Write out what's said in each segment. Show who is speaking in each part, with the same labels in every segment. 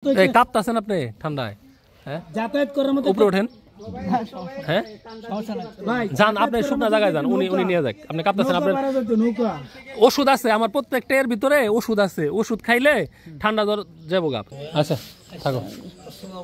Speaker 1: এই কাঁপতাছেন আপনি ঠান্ডায়? হ্যাঁ, যাতায়াত করার মতো উপরে ওঠেন। হ্যাঁ ভাই যান, আপনি শুকনা জায়গায় যান, উনি নিয়ে যাক। আপনি কাঁপতাছেন, আপনার ওষুধ আছে, আমার প্রত্যেকটা এর ভিতরে ওষুধ আছে, ওষুধ খাইলে ঠান্ডা জ্বর যাবো গা। আচ্ছা থাকো।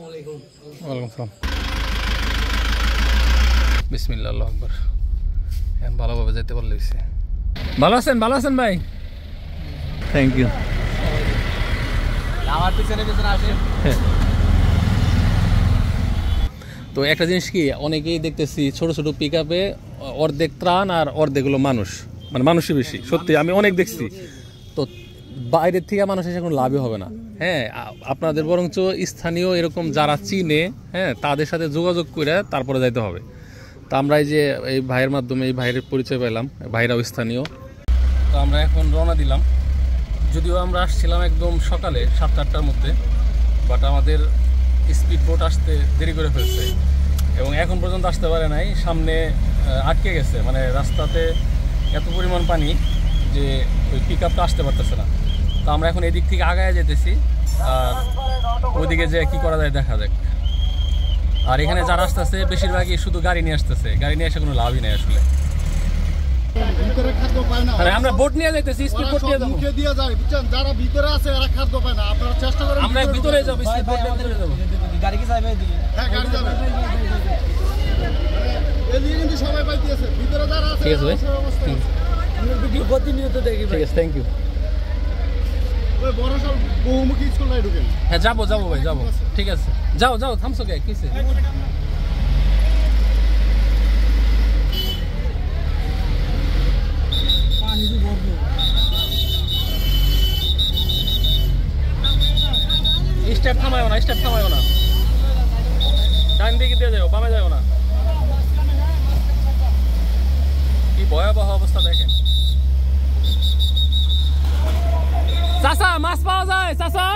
Speaker 1: ওয়ালাইকুম আসসালাম। বিসমিল্লাহ, আল্লাহু আকবার। এখন ভালোভাবে যেতে পারলে হইছে। ভালো আছেন? ভালো আছেন ভাই? Thank you. আমার পিছনে পিছনে আসেন। তো একটা জিনিস কি, অনেকেই দেখতেছি ছোট ছোট পিক আপে অর্ধেক ত্রাণ আর অর্ধেক হলো মানুষ, মানে মানুষই বেশি। সত্যি আমি অনেক দেখছি। তো বাইরের থেকে মানুষ এসে কোনো লাভই হবে না। হ্যাঁ, আপনাদের বরঞ্চ স্থানীয় এরকম যারা চিনে, হ্যাঁ, তাদের সাথে যোগাযোগ করে তারপরে যাইতে হবে। তো আমরা এই যে এই ভাইয়ের মাধ্যমে এই ভাইয়ের পরিচয় পেলাম, ভাইরাও স্থানীয়। তো আমরা এখন রওনা দিলাম। যদিও আমরা আসছিলাম একদম সকালে 7-8টার মধ্যে, বাট আমাদের স্পিড বোট আসতে দেরি করে ফেলছে এবং এখন পর্যন্ত আসতে পারে নাই। সামনে আটকে গেছে, মানে রাস্তাতে এত পরিমাণ পানি যে ওই পিক আপটা আসতে পারতেছে না। তো আমরা এখন এদিক থেকে আগায় যেতেছি, আর ওইদিকে যে কি করা যায় দেখা যাক। আর এখানে যারা আসতেছে বেশিরভাগই শুধু গাড়ি নিয়ে আসতেছে, গাড়ি নিয়ে এসে কোনো লাভই নেই আসলে। আমরা বোট নিয়ে যাইতেছি, স্পিড বোট নিয়ে যাবো। যারা ভিতরে আছে এরা খাদ্য পায় না, আপনারা চেষ্টা করেন। আমরা ভিতরে যাব, স্পিড বোট নিয়ে ভিতরে যাব। গাড়ি কি যাবে এদিকে? হ্যাঁ, গাড়ি যাবে এদিকে, কিন্তু সবাই পাইতেছে ভিতরে যারা আছে। ঠিক আছে ভাই, আমরা ভিডিও প্রতিনিয়ত দেখি ভাই। ঠিক আছে, থ্যাংক ইউ। ওই বড় সব বহুমুখী স্কুল নাই ঢুকেন। হ্যাঁ যাবো ভাই, যাবো। ঠিক আছে, যাও থামছো কে? কিসে? স্টেপ থামায়ও না, ডান দিকে দিয়ে যাও, বামে যাও না। কি ভয়াবহ অবস্থা দেখেন। চাচা, মাছ পাওয়া যায় চাচা?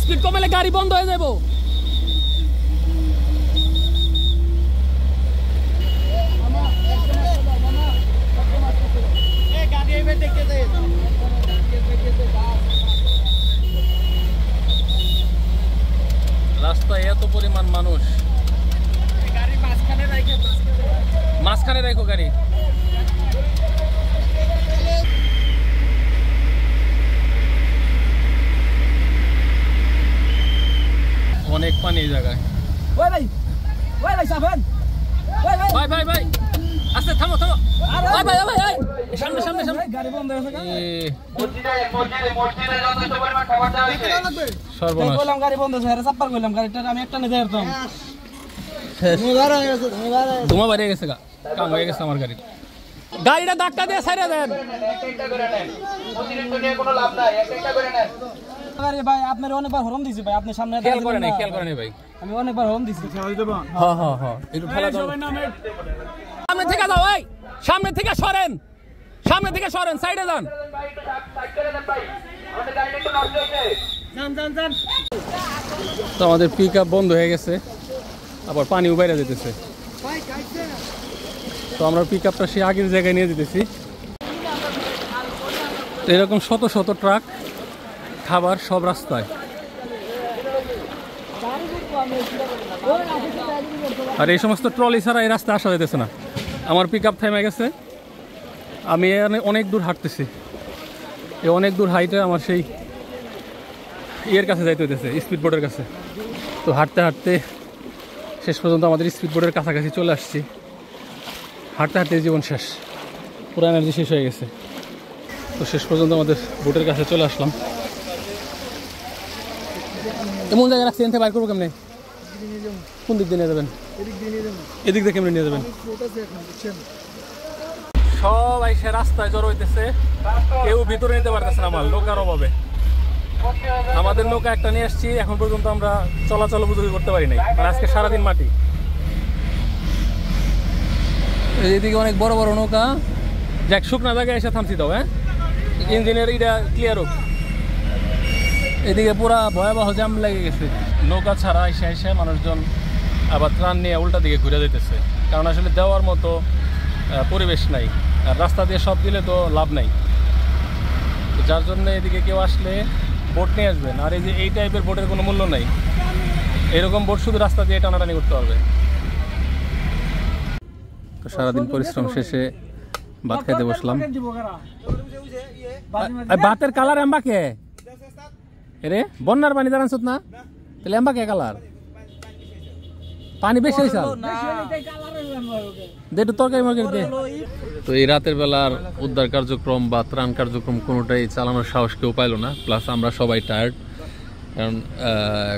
Speaker 1: স্পিড কমলে গাড়ি বন্ধ হয়ে যাবো। রাস্তায় এত পরিমাণ মানুষ, গাড়ি মাঝখানে রাখো গাড়ি। অনেক পানি এই জায়গায়। ভাই আস্তে থামো। ভাই সামনে গাড়ি বন্ধ হয়ে গেছে। সর্বনাশ, বললাম গাড়ি বন্ধ হয়েছে, চাপ্পার কইলাম গাড়িটা আমি একটা নিয়ে যাইতাম। ধোঁয়া বেরিয়ে গেছে, কাম হয়ে গেছে আমার গাড়ি। গাড়িটা ধাক্কা দিয়ে ছাইড়া দেন। কোনো লাভ নাই, একটা করে নেন। ভাই আপনার অনেকবার হরন দিছি ভাই, আপনি সামনে খেয়াল করেন ভাই। আমি অনেকবার হরন দিছি। হ্যাঁ একটু ঠেলা দাও। সামনে থেকে যাও, ভাই সামনে থেকে সরেন, সাইডে যান। তো আমাদের পিক আপ বন্ধ হয়ে গেছে, আবার পানিও বাইরে যেতেছে। তো আমরা পিক আপটা সে আগের জায়গায় নিয়ে যেতেছি। এরকম শত শত ট্রাক, খাবার সব রাস্তায়। আর এই সমস্ত ট্রলি ছাড়া এই রাস্তায় আসা যেতেছে না। আমার পিক আপ থেমে গেছে, আমি অনেক দূর হাঁটতেছি। এই অনেক দূর হাইটে আমার সেই ইয়ের কাছে যাইতে হইতেছে, স্পিড বোটের কাছে। তো হাঁটতে হাঁটতে শেষ পর্যন্ত আমাদের স্পিড বোটের কাছাকাছি চলে আসছি। হাঁটতে জীবন শেষ, পুরো এনার্জি শেষ হয়ে গেছে। তো শেষ পর্যন্ত আমাদের বোটের কাছে চলে আসলাম। এমন জায়গায় রাখছি, এনতে বাইর করবো কেমনে? কোন দিক দিয়ে নিয়ে যাবেন? এদিক দিয়ে কেমনে নিয়ে যাবেন? সব এসে রাস্তায় জড়ো হইতেছে, কেউ ভিতরে নিতে পারতেছে না আমার নৌকার অভাবে। আমাদের নৌকা একটা নিয়ে আসছি, এখন পর্যন্ত আমরা চলাচল উপযোগী করতে পারি নাই, মানে আজকে সারাদিন মাটি। এদিকে অনেক বড় বড় নৌকা, যাক শুকনা জায়গায় এসে থামছি দাও, হ্যাঁ ইঞ্জিনের এটা ক্লিয়ার হোক। এদিকে পুরা ভয়াবহ জ্যাম লেগে গেছে, নৌকা ছাড়া এসে এসে মানুষজন আবার ত্রাণ নিয়ে উল্টা দিকে ঘুরে যেতেছে, কারণ আসলে দেওয়ার মতো পরিবেশ নাই, আর রাস্তা দিয়ে সব দিলে তো লাভ নাই। যার জন্য এদিকে কেউ আসলে বোট নিয়ে আসবেন, আর এই যে এই টাইপের বোটের কোনো মূল্য নাই, এরকম বোট শুধু রাস্তা দিয়ে টানাটানি করতে পারবে। তো সারাদিন পরিশ্রম শেষে ভাত খাইতে বসলাম। ভাতের কালার এম্বা কে রে? বন্যার পানি দাঁড়ান না, তাহলে এম্বা কে কালার? পানি বেশি হয়েছে তরকারি মার্কেট দে। তো এই রাতের বেলার উদ্ধার কার্যক্রম বা ত্রাণ কার্যক্রম কোনোটাই চালানোর সাহস কেউ পাইল না। প্লাস আমরা সবাই টায়ার্ড, কারণ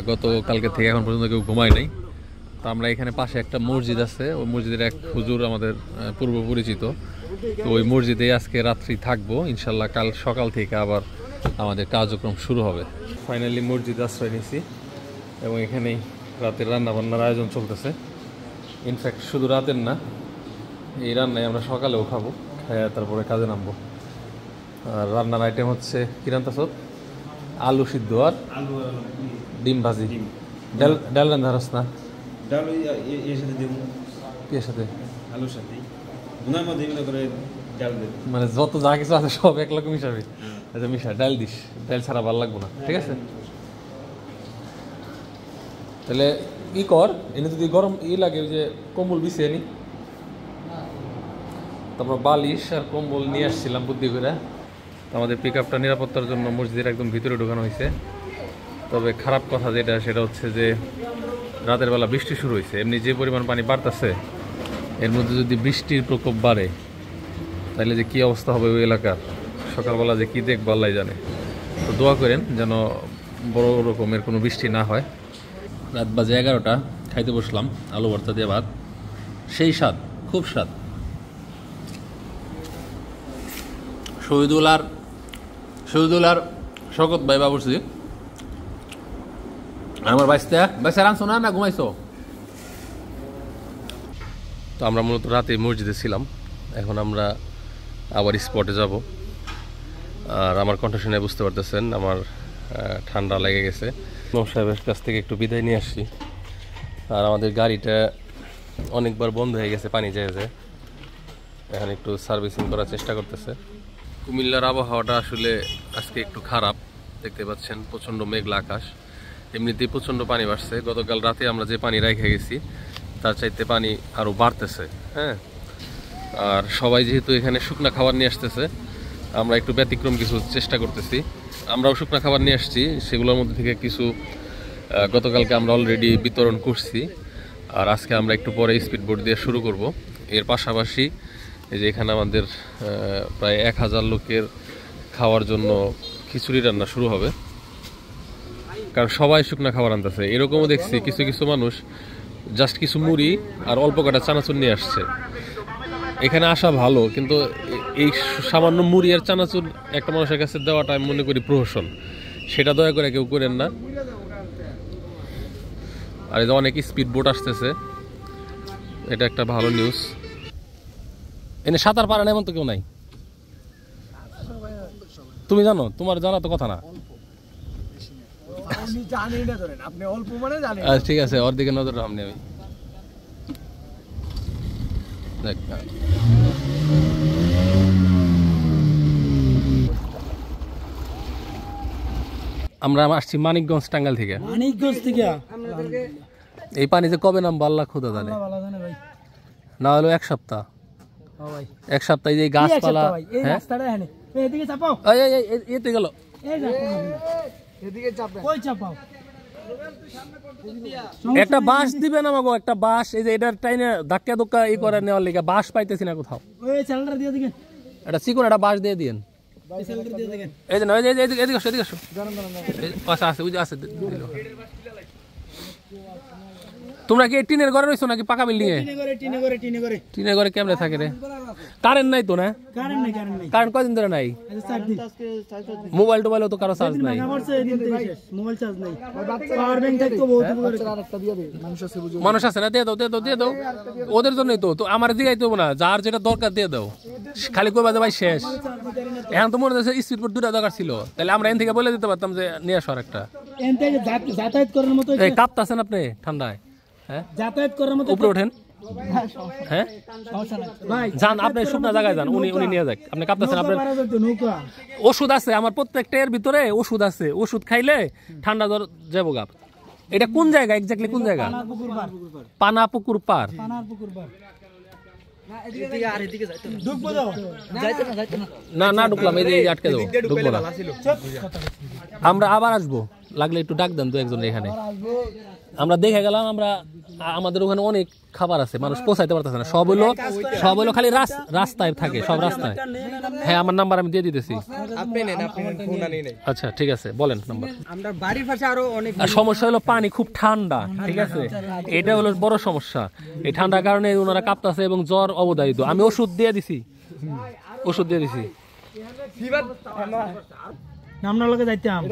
Speaker 1: গতকালকে থেকে এখন পর্যন্ত কেউ ঘুমায় নাই। তো আমরা এখানে পাশে একটা মসজিদ আছে, ওই মসজিদের এক হুজুর আমাদের পূর্ব পরিচিত, তো ওই মসজিদে আজকে রাত্রি থাকবো ইনশাল্লাহ। কাল সকাল থেকে আবার আমাদের কার্যক্রম শুরু হবে। ফাইনালি মসজিদ আশ্রয় নিয়েছি এবং এখানেই রাতের রান্না বান্নার আয়োজন চলতেছে। ইনফ্যাক্ট শুধু রাতের না, এই রান্নায় আমরা সকালেও খাবো, খাইয়া তারপরে কাজে নামবো। আর রান্নার আইটেম হচ্ছে কি রান্না সব? আলু সিদ্ধ আর ডিম ভাজি। ডাল রান্না হারস না?
Speaker 2: ডাল এর সাথে দেব।
Speaker 1: কি এর সাথে?
Speaker 2: আলুর সাথে গুনার মধ্যে এগুলো করে ডাল দেব,
Speaker 1: মানে যত যা কিছু আছে সব এক রকম মিশাবি। আচ্ছা মিশা, ডাল দিস, ডাল ছাড়া ভালো লাগবো না, ঠিক আছে? তাহলে ই কর, এনে যদি গরম লাগে ওই যে কম্বল বিছিয়ে নি, তারপর বালিশ আর কম্বল নিয়ে আসছিলাম বুদ্ধি করে। আমাদের পিক আপটা নিরাপত্তার জন্য মসজিদের একদম ভিতরে ঢোকানো হয়েছে। তবে খারাপ কথা যেটা, সেটা হচ্ছে যে রাতের বেলা বৃষ্টি শুরু হয়েছে। এমনি যে পরিমাণ পানি বাড়তেছে, এর মধ্যে যদি বৃষ্টির প্রকোপ বাড়ে তাহলে যে কী অবস্থা হবে ওই এলাকার, সকালবেলা যে কী দেখবো আল্লাহ জানে। তো দোয়া করেন যেন বড় রকমের কোনো বৃষ্টি না হয়। রাত বাজে 11টা, খাইতে বসলাম আলু ভর্তা দিয়ে ভাত, সেই স্বাদ, খুব স্বাদ। শহীদুল আর শওকত ভাই বাবুর্চি, আমার বাইসা রানছো না ঘুমাইছো? তো আমরা মূলত রাতে মসজিদে ছিলাম, এখন আমরা আবার স্পটে যাব। আর আমার কণ্ঠ শুনে বুঝতে পারতেছেন আমার ঠান্ডা লেগে গেছে। ইমাম সাহেবের কাছ থেকে একটু বিদায় নিয়ে আসছি। আর আমাদের গাড়িটা অনেকবার বন্ধ হয়ে গেছে পানি যায়, এখন একটু সার্ভিসিং করার চেষ্টা করতেছে। কুমিল্লার আবহাওয়াটা আসলে আজকে একটু খারাপ, দেখতে পাচ্ছেন প্রচণ্ড মেঘলা আকাশ। এমনিতেই প্রচণ্ড পানি বাড়ছে, গতকাল রাতে আমরা যে পানি রেখে গেছি তার চাইতে পানি আরও বাড়তেছে। হ্যাঁ, আর সবাই যেহেতু এখানে শুকনা খাবার নিয়ে আসতেছে, আমরা একটু ব্যতিক্রম কিছু চেষ্টা করতেছি। আমরাও শুকনা খাবার নিয়ে আসছি, সেগুলোর মধ্যে থেকে কিছু গতকালকে আমরা অলরেডি বিতরণ করছি। আর আজকে আমরা একটু পরে স্পিড বোট দিয়ে শুরু করব। এর পাশাপাশি এই যে এখানে আমাদের প্রায় 1000 লোকের খাওয়ার জন্য খিচুড়ি রান্না শুরু হবে, কারণ সবাই শুকনা খাবার আনতেছে। এরকমও দেখছি কিছু কিছু মানুষ জাস্ট কিছু মুড়ি আর অল্প কটা চানাচুর নিয়ে আসছে। এখানে আসা ভালো, কিন্তু এই সামান্য মুড়ি আর চানাচুর একটা মানুষের কাছে দেওয়াটা আমি মনে করি প্রহসন, সেটা দয়া করে কেউ করেন না। আর এই যে অনেক স্পিড বোট আসতেছে, এটা একটা ভালো নিউজ। এনে সাঁতার পারে না এমন তো কেউ নাই, তুমি জানো? তোমার জানা তো কথা না। ঠিক আছে, ওর দিকে নজর রাখনি আমি। আমরা আসছি মানিকগঞ্জ, টাঙ্গাইল থেকে। এই পানি যে কবে নামবো আল্লাহ খোদা জানে, না হলো এক সপ্তাহ। এক সপ্তাহে যে গাছপালা, এতে গেল একটা বাঁশ দিবেন আমাকে, একটা বাঁশ। এই যে এটার টাইনে ধাক্কা ধুক্কা ই করে নেওয়ার লিগে বাঁশ পাইতেছি না কোথাও। একটা চিকন একটা বাঁশ দিয়ে দিন। এই যে নয়, এদিকে আসো, এদিকে আসো। আচ্ছা আছে, বুঝে আছে। তোমরা কি টিনের ঘরে রইছো নাকি পাকা বিল্ডিং এ? টিনের ঘরে কেমনে থাকে রে? কারেন্ট নাই তো না? কারেন্ট কয়দিন ধরে নাই? মোবাইল টোবাইলও তো কারো চার্জ নাই। মানুষ আছে না, দিয়ে দাও দিয়ে দাও দিয়ে দাও, ওদের জন্যই তো। তো আমার দিকে তো না, যার যেটা দরকার দিয়ে দাও, খালি কই বাজে ভাই শেষ। এখন তো মনে হচ্ছে স্পিড বোট 2টা দরকার ছিল, তাহলে আমরা এন থেকে বলে দিতে পারতাম যে নিয়ে আসো একটা।
Speaker 3: যাতায়াত করার মতো
Speaker 1: কাঁপতাছেন আপনি ঠান্ডায়? হ্যাঁ,
Speaker 3: যাতায়াত করার মতো
Speaker 1: উপরে ওঠেন। হ্যাঁ যান, আপনি শুকনা জায়গায় যান, উনি নিয়ে যাক। আপনি কাঁপতেছেন, আপনার ওষুধ আছে আমার প্রত্যেকটা এর ভিতরে, ওষুধ আছে, ওষুধ খাইলে ঠান্ডা জ্বর যাবো গা। এটা কোন জায়গা এক্স্যাক্টলি, কোন জায়গা? পানা পুকুর পার। না না ঢুকলাম, এই যে আটকে দেবো, ঢুকবো না। আমরা আবার আসবো, লাগলে একটু ডাক দেন 2-1 এখানে। আমরা দেখে গেলাম, আমাদের ওখানে অনেক খাবার আছে, মানুষ পৌঁছাইতে পারতেছে না। সব হলো খালি রাস্তায় থাকে, সব রাস্তায়। হ্যাঁ, আমার নাম্বার আমি দিয়ে দিতেছি। আচ্ছা ঠিক আছে, বলেন নাম্বার। আর সমস্যা হলো পানি খুব ঠান্ডা, ঠিক আছে, এটা হলো বড় সমস্যা। এই ঠান্ডার কারণে ওনারা কাঁপতাছে এবং জ্বর অবধারিত। আমি ওষুধ দিয়ে দিছি।
Speaker 3: নামনা লগে যাইতাম।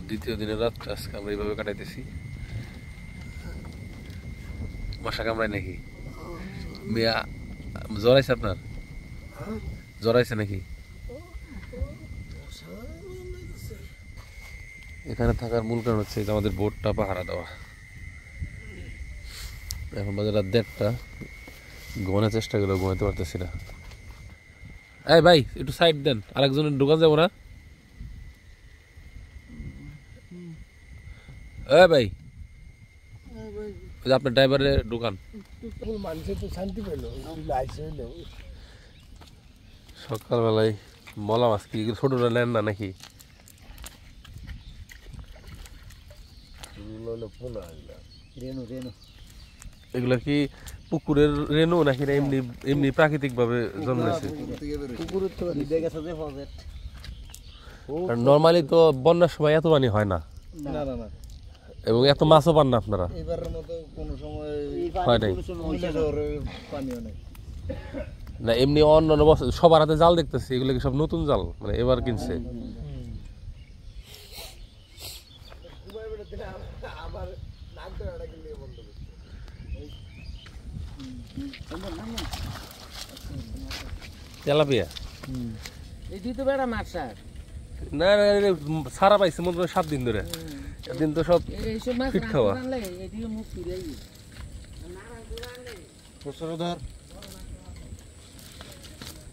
Speaker 1: দ্বিতীয় দিনের রাত আজকে আমরা এইভাবে কাটাইতেছি। মশা কামড়ায় নাকি? মিয়া জ্বর আইছে আপনার? জ্বর আইছে নাকি? এখানে থাকার মূল কারণ হচ্ছে যে আমাদের বোটটা পাহারা দেওয়া। এখন বাজে রাত 1:30, ঘুমানোর চেষ্টা করলেও ঘুমাতে পারতেছি না। এই ভাই একটু সাইড দেন, আরেকজনের দোকান যাবো না? ভাই আপনার ড্রাইভারের দোকান। সকালবেলায় মলা মাছ কি ছোটটা নেন না নাকি? এগুলা কি পুকুরের রেনু নাকি এমনি এমনি প্রাকৃতিক ভাবে জন্মেছে? নর্মালি তো বন্যার সময় এত পানি হয় না, এবং এত মাছও পান না আপনারা। হয় নাই না, এমনি অন্য বছর সবার হাতে জাল দেখতেছি, এগুলো কি সব নতুন জাল, মানে এবার কিনছে? তেলাপিয়া না, সারা পাইছে মনে হয় 7 দিন ধরে। একদিন তো সব ফিট খাওয়া।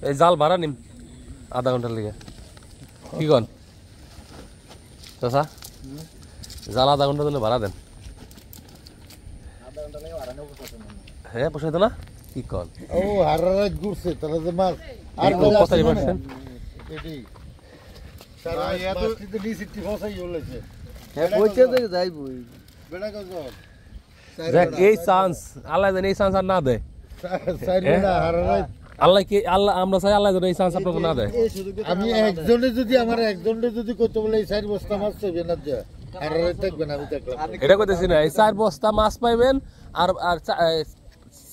Speaker 1: এই জাল ভাড়া নিম আধা ঘন্টার লেগে, কি কন চাচা? জাল আধা ঘন্টার জন্য ভাড়া দেন। হ্যাঁ পোষাইতো না, কি কন?
Speaker 4: ও হারারা ঘুরছে তাহলে যে মাছ
Speaker 1: আর কথাই পারছেন।
Speaker 4: এটি সারা এত ডিসিটি ফসাই হলেছে।
Speaker 3: হ্যাঁ কইতে তো যাইবই
Speaker 4: বেড়া কত
Speaker 1: দেখ এই চান্স আল্লাহ জানে, এই চান্স আর না দেয়
Speaker 4: সাইডটা হারারা।
Speaker 1: আল্লাহ কি আল্লাহ, আমরা চাই আল্লাহ যেন এই চান্স আপনাকে না দেয়।
Speaker 4: আমি একজনে যদি কইতে বলে এই 4 বস্তা মাছ চাইবে না যে হারারা থাকবে না, আমি দেখলাম
Speaker 1: এটা কইতেছি না, এই 4 বস্তা মাছ পাইবেন আর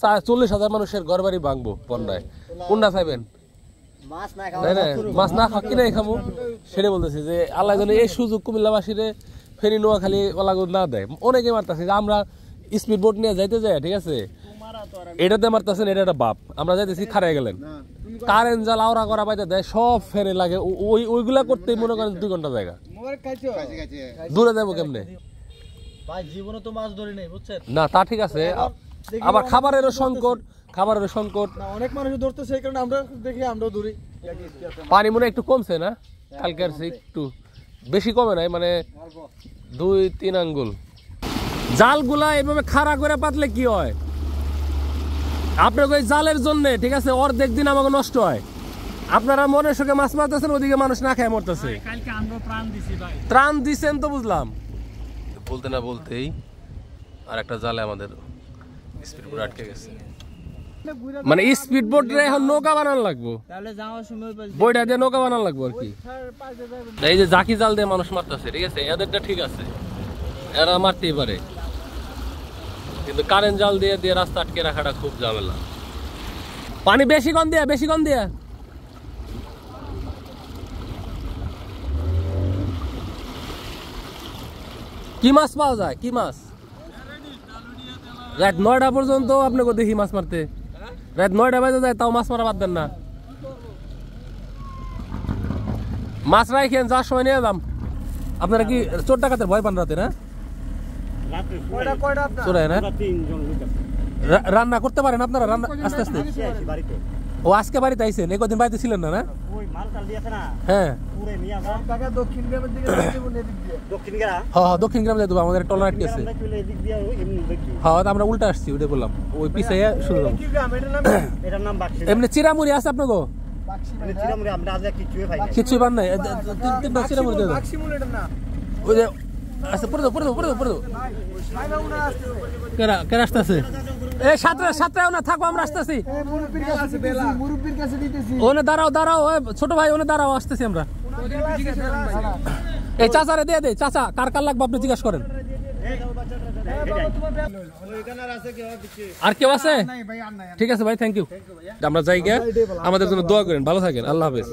Speaker 1: 40,000 মানুষের ঘর বাড়ি ভাঙবো বন্যায়। কোনটা চাইবেন? মাছ না খাওয়া কিনে খাবো, সেটা বলতেছি যে আল্লাহ যেন এই সুযোগ কুমিল্লাবাসীরে ফেরি নোয়াখালী ওলাগুদ না দেয়। অনেকে মারতেছে যে আমরা স্পিড বোট নিয়ে যাইতে যাই, ঠিক আছে, এটাতে মারতেছেন, এটা একটা বাপ। আমরা যাইতেছি খারাই গেলেন, কারেন্ট জাল আওড়া করা পাইতে দেয়, সব ফেরে লাগে, ওইগুলা করতেই মনে করেন 2 ঘন্টা জায়গা। দূরে যাবো কেমনে?
Speaker 3: জীবনে তো মাছ ধরি নাই বুঝছেন
Speaker 1: না তা ঠিক আছে, আবার খাবারেরও সংকট,
Speaker 3: অনেক মানুষ ধরতেছে, এই কারণে আমরা দেখি আমরাও ধরি।
Speaker 1: পানি মনে একটু কমছে না কালকে, আর একটু বেশি কমে নাই, মানে 2-3 আঙ্গুল। জালগুলা এভাবে খাড়া করে পাতলে কি হয়? আপনার ওই জালের জন্য, ঠিক আছে, অর্ধেক দিন আমাকে নষ্ট হয়। আপনারা মনের সুখে মাছ মারতেছেন, ওদিকে মানুষ না খায় মরতেছে। ত্রাণ দিছেন তো বুঝলাম, বলতে না বলতেই আর একটা জালে আমাদের স্পিড বোট আটকে গেছে। মানে স্পিড বোট রে এখন নৌকা বানানো লাগবো,
Speaker 3: তাহলে যাওয়ার সময়
Speaker 1: বইটা দিয়ে নৌকা বানানো লাগবো আর কি। এই যে জাকি জাল দিয়ে মানুষ মারতেছে, ঠিক আছে, এদেরটা ঠিক আছে, এরা মারতেই পারে, কিন্তু কারেন্ট জাল দিয়ে দিয়ে রাস্তা আটকে রাখাটা খুব ঝামেলা। পানি বেশি কম দিয়া, বেশি কম দিয়া। কি মাছ পাওয়া যায়, কি মাছ? রাত 9টা পর্যন্ত আপনাকে দেখি মাছ মারতে, রাত 9টা বাজে যায় তাও মাছ মারা বাদ দেন না। মাছ রাখেন, যার সময় নিয়ে যাম। আপনারা কি চোর ডাকাতের ভয় পান রাতে? না চোরাই না, রান্না করতে পারেন আপনারা? রান্না আস্তে আস্তে। ও আজকে বাড়িতে আইসেন, এই কদিন বাড়িতে ছিলেন না? না হ্যাঁ দক্ষিণ গ্রামে যাবো, আমাদের টলার আটকে আছে। হ্যাঁ আমরা উল্টা আসছি, ওটা বললাম, ওই পিছিয়ে শুরু যাবো। এমনি চিরামুড়ি আছে আপনাকে? কিছুই পান নাই? চিরামুড়ি দেবো ওই যে। আচ্ছা পড়ে দাও, পড়ে দাও, পড়ে দাও, পড়ে দাও। কেন আসতেছে? এই সাতটায় না থাকো, আমরা আসতেছি। ওনে দাঁড়াও, দাঁড়াও, ছোট ভাই ওনে দাঁড়াও, আসতেছি আমরা। এই চাচারে দিয়ে দে, চাচা কার কার লাগবে আপনি জিজ্ঞাসা করেন। আর কেউ আছে? ঠিক আছে ভাই, থ্যাংক ইউ। আমরা যাই গিয়া, আমাদের জন্য দোয়া করেন, ভালো থাকেন, আল্লাহ হাফেজ।